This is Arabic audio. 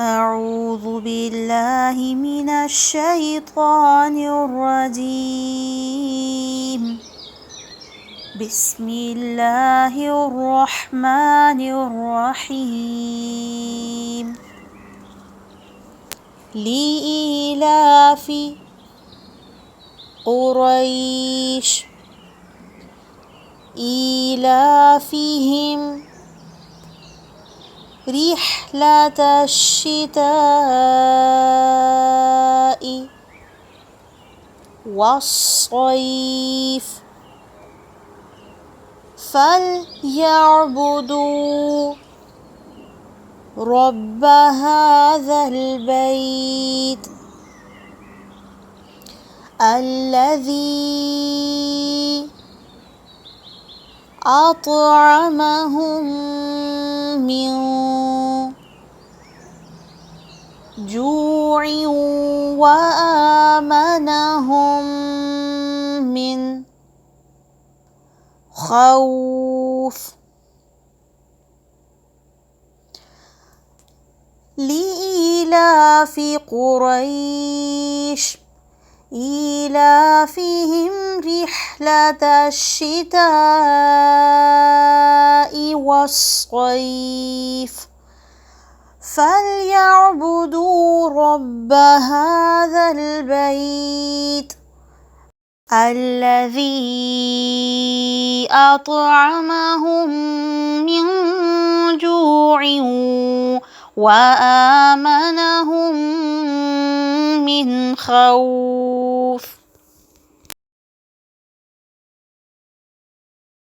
أعوذ بالله من الشيطان الرجيم. بسم الله الرحمن الرحيم. لإيلاف قريش إيلافهم رحلة الشتاء والصيف فليعبدوا رب هذا البيت الذي أطعمهم من جوع وآمنهم من خوف. لإيلاف قريش إيلافهم رحلة الشتاء والصيف فليعبدوا رب هذا البيت الذي أطعمهم من جوع وآمنهم من خوف.